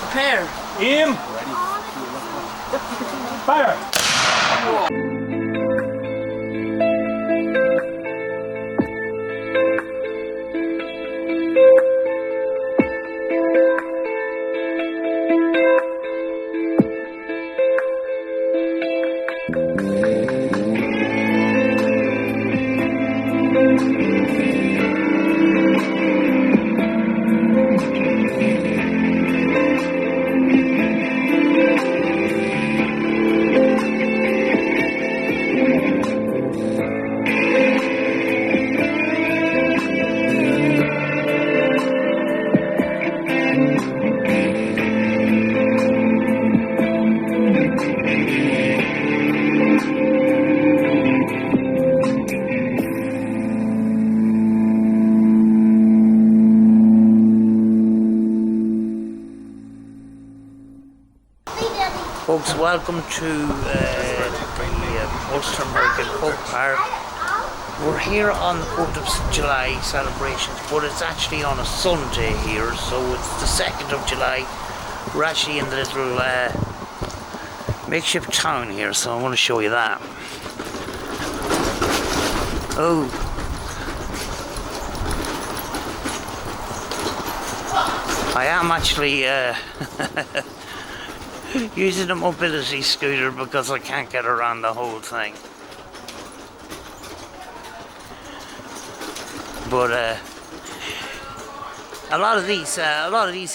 Prepare. Aim. Fire. Folks, welcome to the Ulster American Folk Park. We're here on the 4th of July celebrations, but it's actually on a Sunday here, so it's the 2nd of July. We're actually in the little makeshift town here, so I want to show you that. Oh. I am actually using a mobility scooter because I can't get around the whole thing. But a lot of these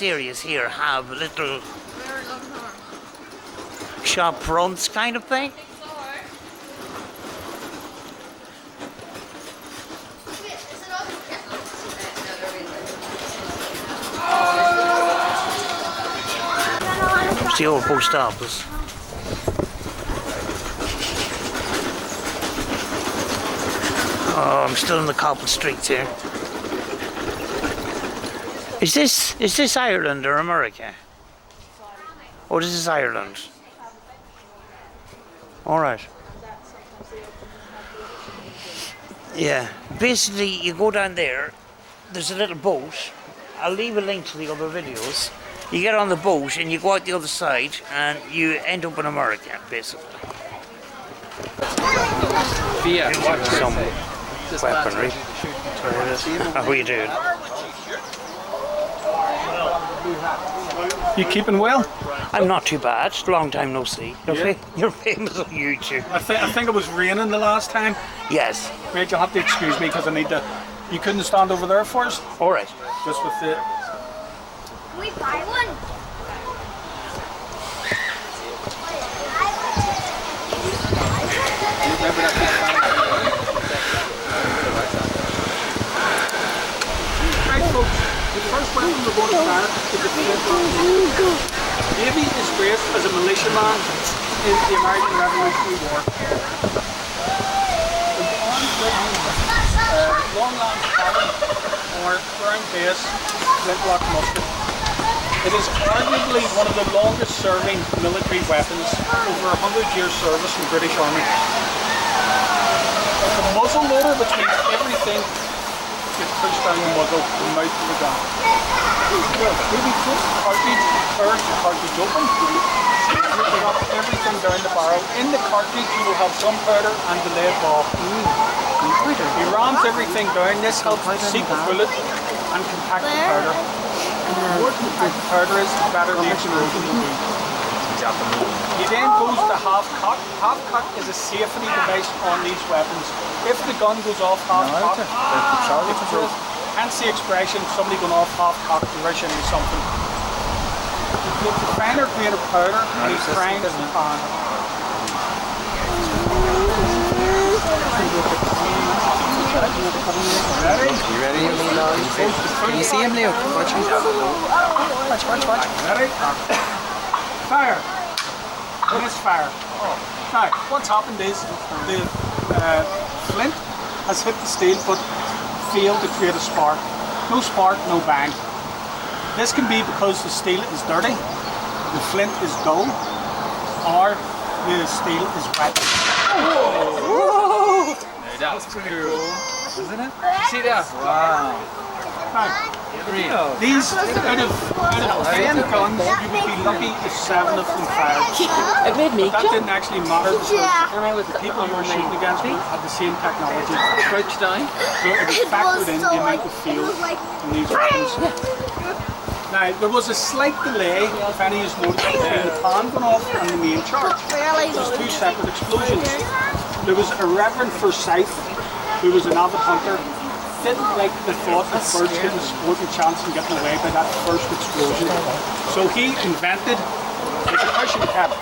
areas here have little shop fronts kind of thing. It's the old post office. Oh, I'm still in the cobble streets here. Is this Ireland or America? Oh, this is Ireland. All right. Yeah. Basically, you go down there. There's a little boat. I'll leave a link to the other videos. You get on the boat and you go out the other side and you end up in America, basically. Some weaponry. How are you doing? You keeping well? I'm not too bad. Long time no see. You're famous on YouTube. I think it was raining the last time. Yes. Right, you'll have to excuse me because I need to... You couldn't stand over there for us? All right. Just with the... Can we buy one? Right, folks, the first weapon we're going to start is the flintlock. Davy is great as a militiaman in the American Revolutionary War. Long lance cannon or brown base flintlock musket. It is arguably one of the longest serving military weapons, over 100 years service in the British Army. The muzzle loader, which means everything gets pushed down the muzzle, the mouth of the gun. Maybe put cartridge first, the cartridge open, ripping up everything down the barrel. In the cartridge you will have gunpowder and the lead ball. He rams everything down. This helps to seek the bullet and compact the powder. The more compact the powder is, the better the explosion will be. He then goes to half-cock. Half-cock is a safety device on these weapons. If the gun goes off half-cock, hence the expression, somebody going off half-cock and rushing into something. He takes a finer grain of powder and he grinds the pan. Ready? You ready? Can you see him, Leo? Watch. Ready? Fire. Misfire. Now, what's happened is the flint has hit the steel but failed to create a spark. No spark, no bang. This can be because the steel is dirty, the flint is dull, or the steel is wet. That was pretty cool, isn't it? See that? Wow. These, out of 10 guns, you would be lucky if 7 of them fired. It made me But that jump. didn't actually matter because And I was the people on you were my shooting against feet, had the same technology. crouched down. So it was factored in the amount of fuel in these weapons. Now, there was a slight delay, if any is noticed, between the pan going off and the main charge. There's 2 separate explosions. There was a Reverend Forsyth, who was an avid hunter, didn't like the thought of birds getting a sporting chance and getting away by that first explosion. So he invented the percussion cap.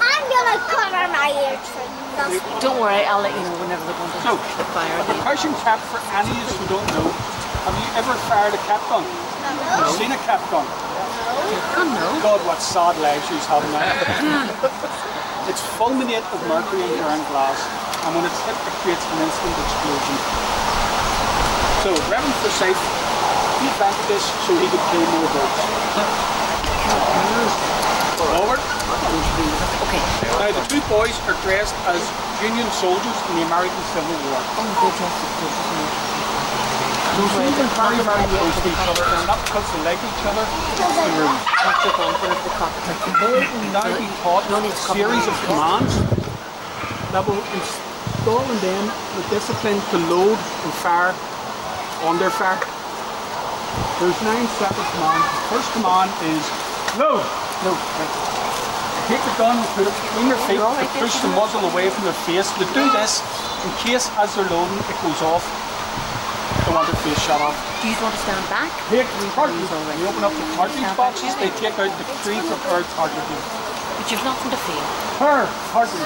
I'm gonna cover my ears for this. Don't worry, I'll let you know whenever they're going So, to fire a again. percussion cap, for any of you who don't know, have you ever fired a cap gun? Have you seen a cap gun? Oh no. God, what sad lives you're having now. It's fulminate of mercury and ground glass, and when it's hit, it creates an instant explosion. So, Reverend Forsyth, he invented this so he could kill more birds. Forward. Okay. Now, the 2 boys are dressed as Union soldiers in the American Civil War. So see them very, very close to each other, and not because they like each other, it's the rules. They will now be taught a series of commands that will install in them the discipline to load and fire on their fire. There's 9 separate commands. The first command is load. Load. Take the gun, put it between their feet, and push the muzzle away from their face. They do this in case as they're loading it goes off. They want their face shut off. Do you want to stand back? Take cartridge. You open up the cartridge boxes, they take out the pre-prepared cartridges. But you've nothing to fear. Cartridge.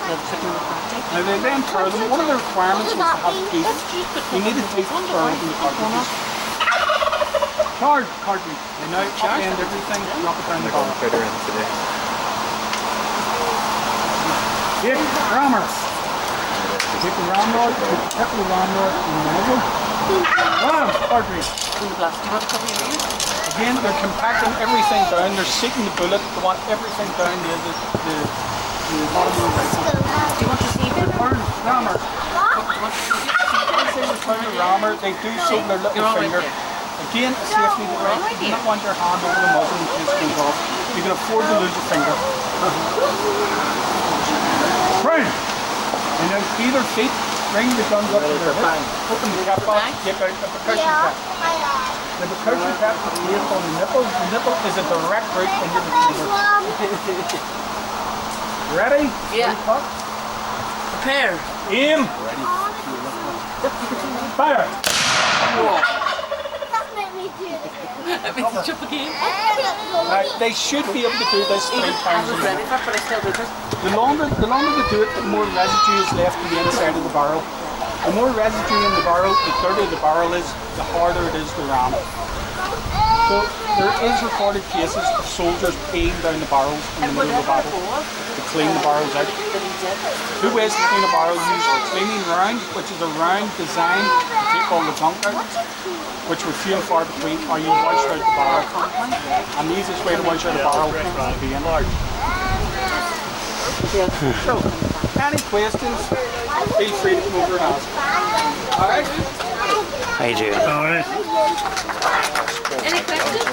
They'll put in the plastic. Now they then pour them. One of the requirements was to have teeth. You needed teeth to burn in the cartridges. Cartridge. They now upend everything, drop it down the bottom. Better in today. Take rammer. Take the ramrod, tip the ramrod in the muzzle. Ram, cartridge. In the plastic. Do you want to cover your ears? Again, they're compacting everything down. They're seeking the bullet. They want everything down near the bottom of the rifle. Do you want to see them? Return rammer. Do you want to see them? Once they return the rammer, they do so with their little You're all right finger. there. Again, a safety device. You do not want your hand over the muzzle in case it goes off. You can afford to lose a finger. Right. And now see their feet, bring the guns up to their hips, open the cap off, take out the percussion cap. The percussion cap is placed on the nipple. The nipple is a direct route into the finger. Ready? Yeah. Ready, cock? Prepare. Aim. Fire. That made me do it. It makes you jump again. Now, they should be able to do this 3 I times a was ready minute. for it, but I still did it. The longer they do it, the more residue is left on the inside of the barrel. The more residue in the barrel, the dirtier the barrel is, the harder it is to ram. So there is recorded cases of soldiers peeing down the barrels in the middle of the battle to clean the barrels out. 2 ways to clean a barrel: use a cleaning round, which is a round designed to take all the junk out, which were few and far between, or you wash out the barrel. And the easiest way to wash out a barrel is to be enlarged. So, any questions, feel free to come over and ask. Alright? How you doing? Alright. Any questions?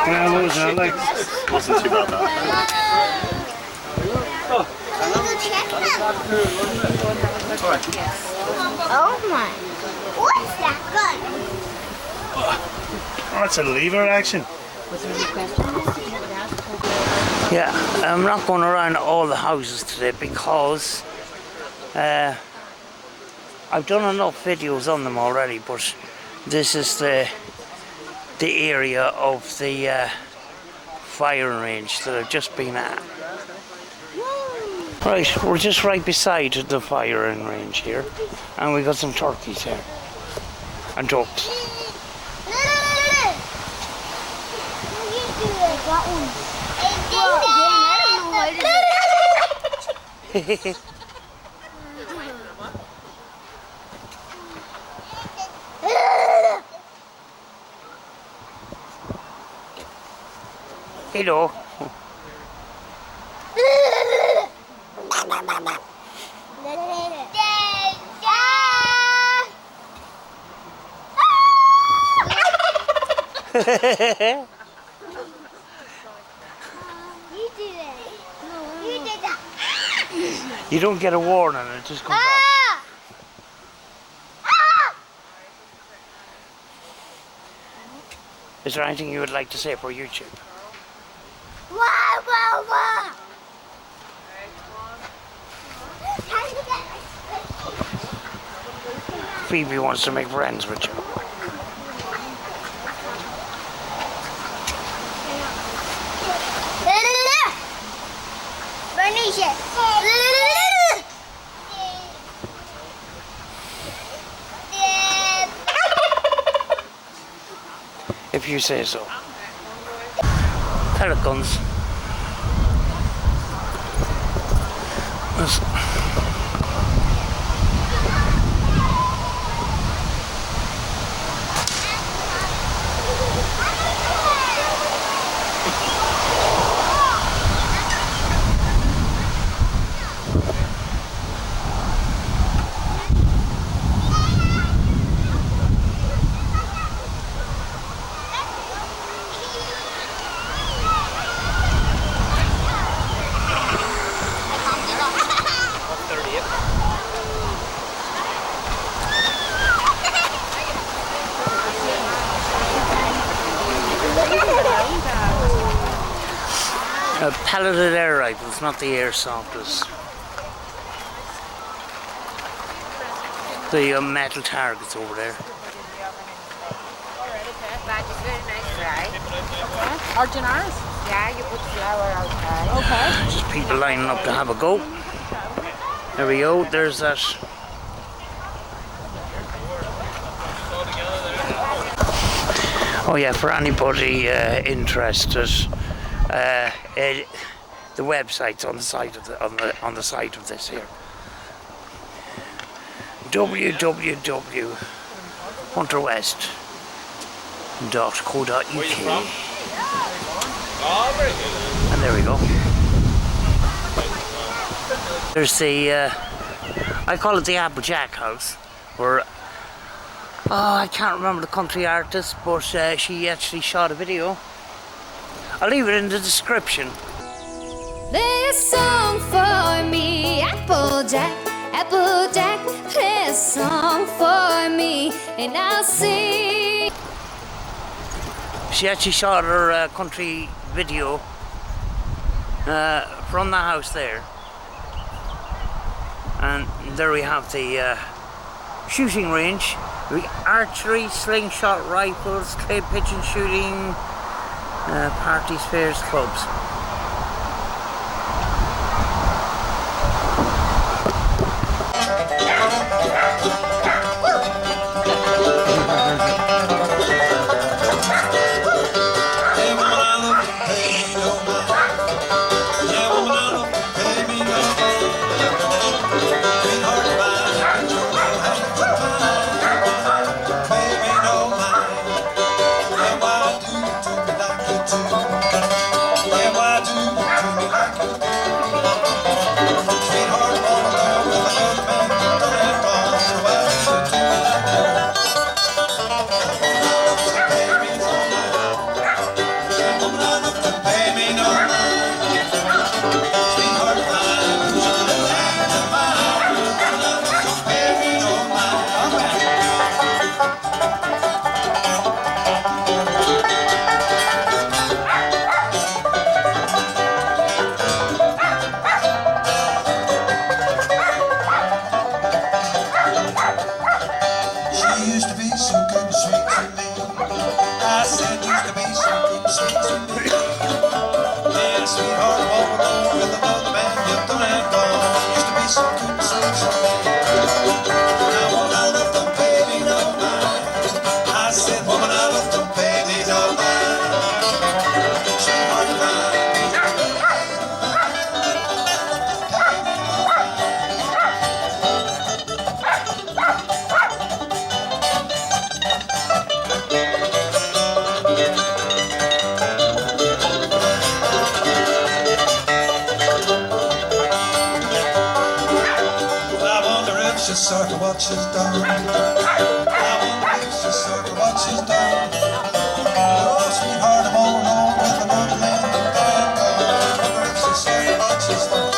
Well, what was that like? Wasn't too bad that. Oh my. What's that gun? Oh, that's a lever action. Was there any questions? Yeah, I'm not going around all the houses today because I've done enough videos on them already, but this is the area of the firing range that I've just been at. Right, we're just right beside the firing range here, and we got some turkeys here and ducks. Hello. You did it. You did that. You don't get a warning, it just comes out. Ah! Ah! Is there anything you would like to say for YouTube? Wow, wow, wow. Phoebe wants to make friends with you. Bernice. If you say so. Pelicans. Pelleted air rifles, not the air samplers. The metal targets over there. Arginars? Yeah, you put flour outside. Okay. Just people lining up to have a go. There we go, there's that. Oh yeah, for anybody interested, the website's on the side of on the side of this here. www.hunterwest.co.uk. And there we go. There's the I call it the Apple Jack house, where I can't remember the country artist, but she actually shot a video. I'll leave it in the description. Play a song for me, Apple Jack, play a song for me, and I'll sing. She actually shot her country video from the house there. And there we have the shooting range, archery, slingshot rifles, clay pigeon shooting, parties, fairs, clubs. Yeah, it's just sort of what she's done. It's just sort of what she's done. Oh, sweetheart, I'm all alone with another man. It's just sort of what she's done.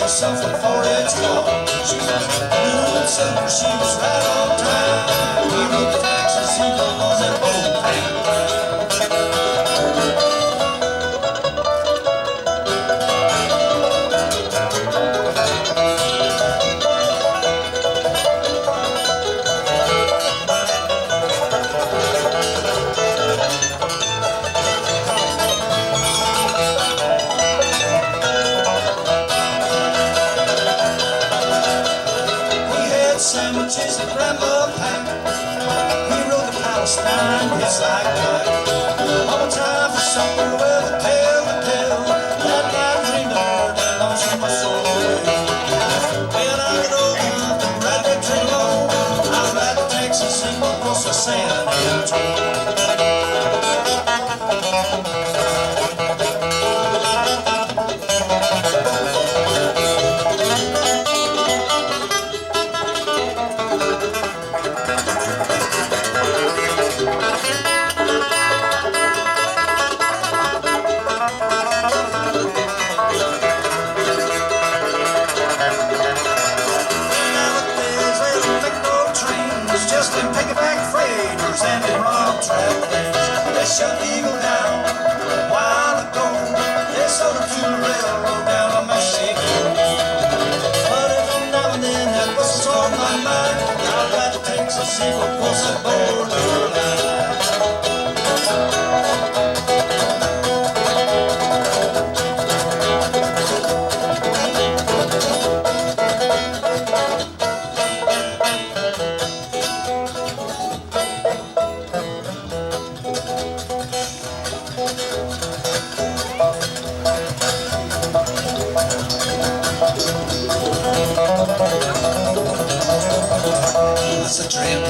Something for it's gone. She was right on time. He wrote the taxes, he was in both sandwiches and grandma packed. We rode to Palestine, it's like that. All the time for supper with a tale to tell. That night dreamed of her, that lost my soul. When I get old, the rabbit trail on. I'll ride to Texas and go across the San Antonio. They shut the Eagle down a while ago. They sold it to the railroad down to Mexico. But every now and then that was on my mind. I'll ride to Texas and go across the borderline. That's a dream.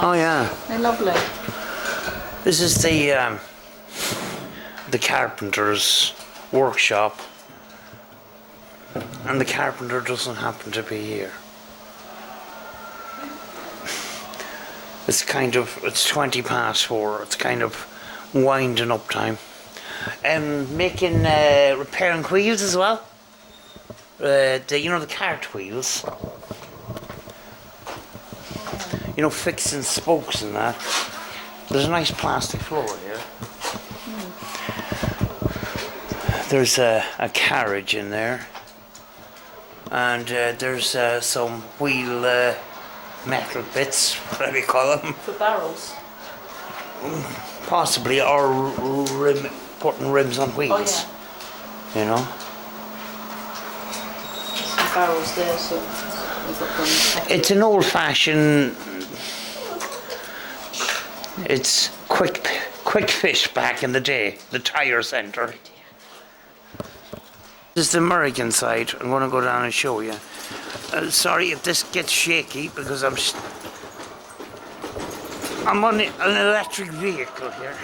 Oh yeah. They're lovely. This is the carpenter's workshop. and the carpenter doesn't happen to be here. It's 4:20. It's kind of winding up time. Making repairing wheels as well. The cart wheels. Fixing spokes and that. There's a nice plastic floor here. There's a carriage in there. And there's some wheel metal bits, whatever you call them. For barrels? Possibly, or putting rims on wheels. Oh, yeah. There's some barrels there, so we've got them. It's an old-fashioned. It's quick fish back in the day. The tire centre. This is the American side. I'm going to go down and show you. Sorry if this gets shaky because I'm on an electric vehicle here.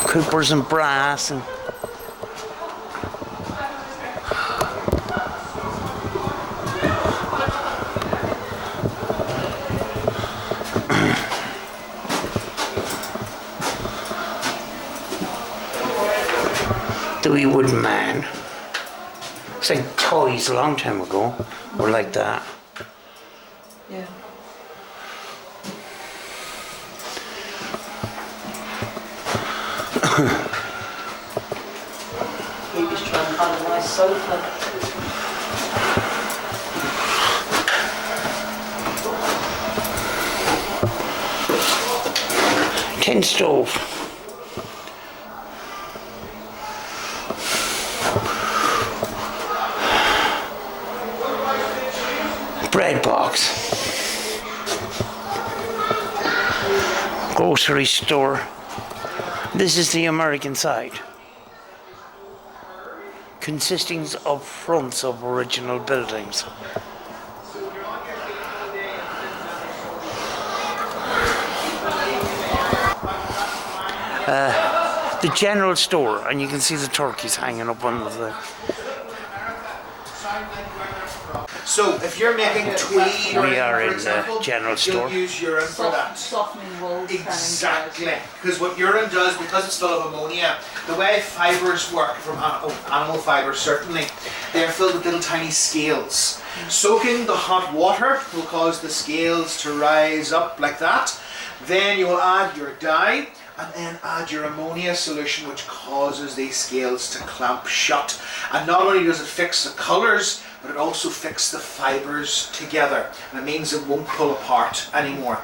Coopers and brass and the wee wooden man. It's like toys a long time ago were like that. Yeah. He was trying to find a nice sofa. Tin stove. Bread box. Grocery store. This is the American side, consisting of fronts of original buildings. The general store, and you can see the turkeys hanging up on the. So if you're making tweed, We are for in the example, general store. you'll use urine for that. Softening wool. Exactly, because what urine does, because it's full of ammonia, the way fibres work from animal fibres certainly, they're filled with little tiny scales. Soaking the hot water will cause the scales to rise up like that. Then you will add your dye and then add your ammonia solution, which causes these scales to clamp shut. And not only does it fix the colours, but it also fixes the fibres together, and it means it won't pull apart anymore.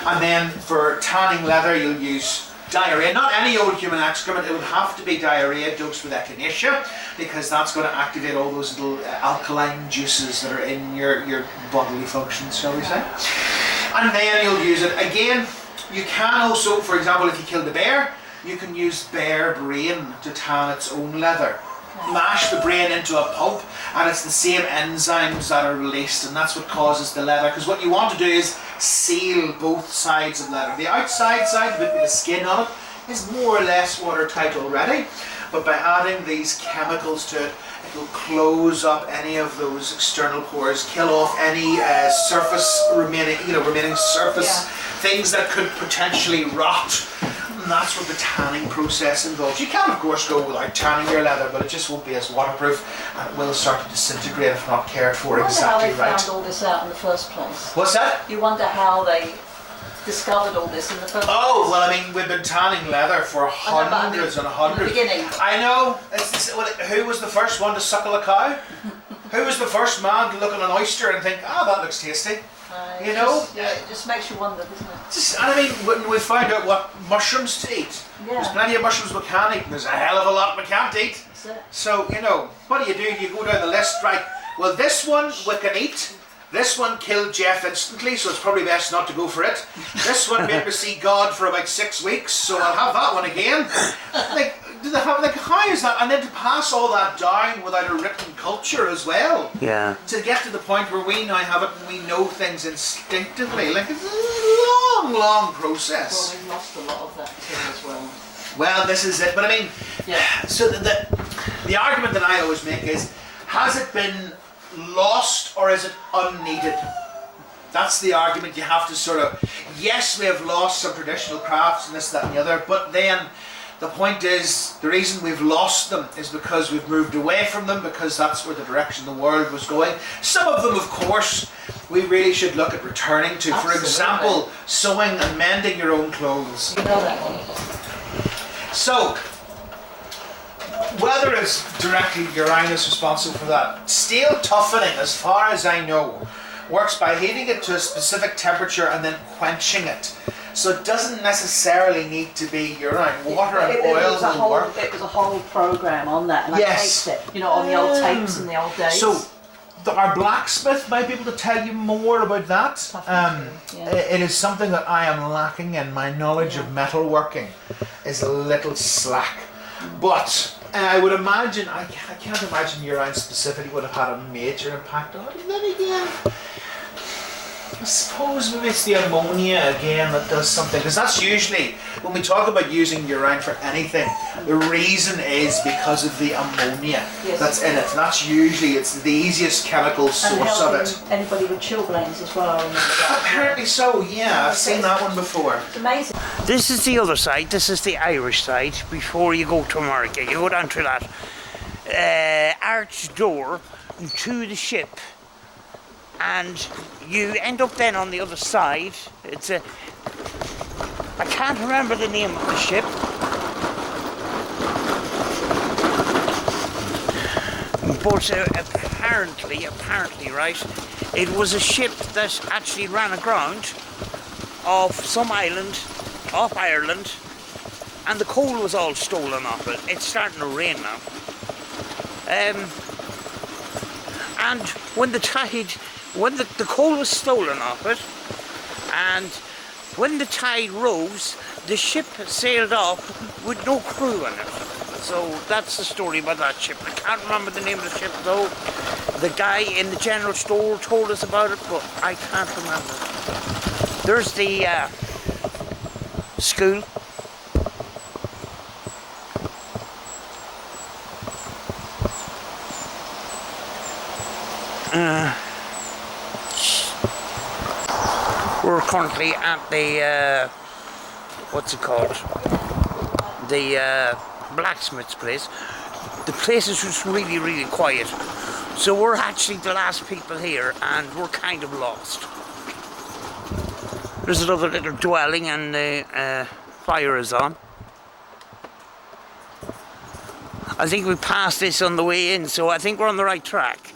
And then for tanning leather, you'll use diarrhea, not any old human excrement. It would have to be diarrhea dosed with echinacea, because that's going to activate all those little alkaline juices that are in your bodily functions, shall we say. And then you'll use it again. You can also, for example, if you killed a bear, you can use bear brain to tan its own leather. Mash the brain into a pulp, and it's the same enzymes that are released, and that's what causes the leather. Because what you want to do is seal both sides of leather. The outside side, the bit with the skin on it, is more or less watertight already, but by adding these chemicals to it, it will close up any of those external pores, kill off any surface remaining surface things that could potentially rot. And that's what the tanning process involves. You can of course go without tanning your leather, but it just won't be as waterproof, and it will start to disintegrate if not cared for exactly right. I wonder how they found all this out in the first place. What's that? You wonder how they discovered all this in the first place. Oh, well, I mean, we've been tanning leather for hundreds and hundreds. In the beginning. I know. Who was the first one to suckle a cow? Who was the first man to look at an oyster and think, ah, that looks tasty? You know? It just makes you wonder, doesn't it? And I mean, when we found out what mushrooms to eat, there's plenty of mushrooms we can eat, and there's a hell of a lot we can't eat. That's it. So, you know, what do? You go down the list, right? Well, this one we can eat. This one killed Jeff instantly, so it's probably best not to go for it. This one made me see God for about 6 weeks, so I'll have that one again. Like, do they have, like, how is that? And then to pass all that down without a written culture as well. Yeah. To get to the point where we now have it and we know things instinctively. Like, it's a long, long process. Well, we've lost a lot of that too as well. Well, this is it. But I mean, so the argument that I always make is, has it been lost or is it unneeded? That's the argument you have to sort of, yes, we have lost some traditional crafts and this, that and the other, but then the point is, the reason we've lost them is because we've moved away from them, because that's where the direction the world was going. Some of them, of course, we really should look at returning to. Absolutely. For example, sewing and mending your own clothes. You know that one. So, whether it's directly Uranus responsible for that, steel toughening, as far as I know, works by heating it to a specific temperature and then quenching it. So it doesn't necessarily need to be urine. Water and oil will work. It was a whole program on that, and I taped it, you know, on the old tapes in the old days. So, our blacksmith might be able to tell you more about that. It is something that I am lacking in. My knowledge of metalworking is a little slack. But I would imagine, I can't imagine urine specifically would have had a major impact on it. And then again, I suppose maybe it's the ammonia again that does something, because that's usually, when we talk about using urine for anything, the reason is because of the ammonia that's in it. And that's usually, it's the easiest chemical source of it. Anybody with chilblains as well, I remember that. Apparently so, yeah, I've seen that one before. It's amazing. This is the other side, this is the Irish side, before you go to America. You go down to that arched door to the ship, and you end up then on the other side. It's a, I can't remember the name of the ship, but apparently, right, it was a ship that actually ran aground off some island, off Ireland, and the coal was all stolen off it. It's starting to rain now. And when the tide, when the coal was stolen off it, and when the tide rose, the ship sailed off with no crew in it. So that's the story about that ship. I can't remember the name of the ship though. The guy in the general store told us about it, but I can't remember. There's the school. We're currently at the, what's it called? The blacksmith's place. The place is just really, really quiet. So we're actually the last people here and we're kind of lost. There's another little dwelling and the fire is on. I think we passed this on the way in, so I think we're on the right track.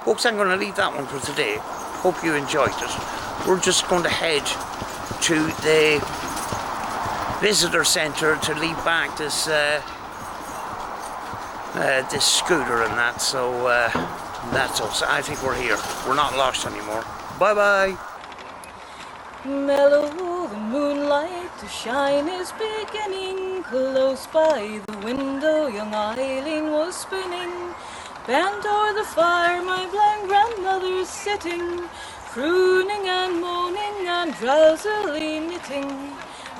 Folks, I'm going to leave that one for today. Hope you enjoyed it. We're just going to head to the visitor centre to leave back this this scooter and that. So that's us. I think we're here. We're not lost anymore. Bye bye. Mellow the moonlight to shine is beginning. Close by the window young Eileen was spinning. Bent o'er the fire my blind grandmother's sitting, crooning and moaning and drowsily knitting.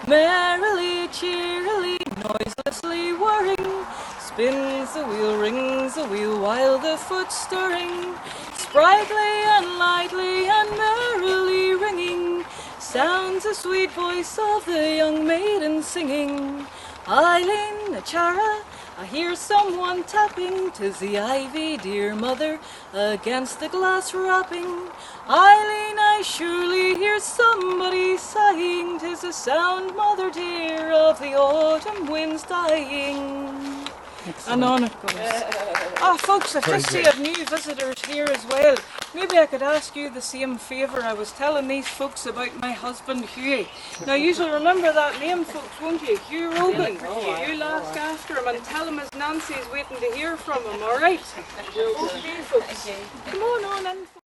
Merrily, cheerily, noiselessly whirring, spins the wheel, rings the wheel while the foot's stirring. Sprightly and lightly and merrily ringing, sounds the sweet voice of the young maiden singing. Eileen, a chara, I hear someone tapping, 'tis the ivy, dear mother, against the glass wrapping. Eileen, I surely hear somebody sighing, 'tis the sound, mother dear, of the autumn winds dying. And on it goes. Folks, I've just seen new visitors here as well. Maybe I could ask you the same favour. I was telling these folks about my husband Hugh. Now you'll remember that name, folks, won't you? Hugh Rogan. You'll ask after him and tell him as Nancy's waiting to hear from him, alright? Okay, folks. Come on in.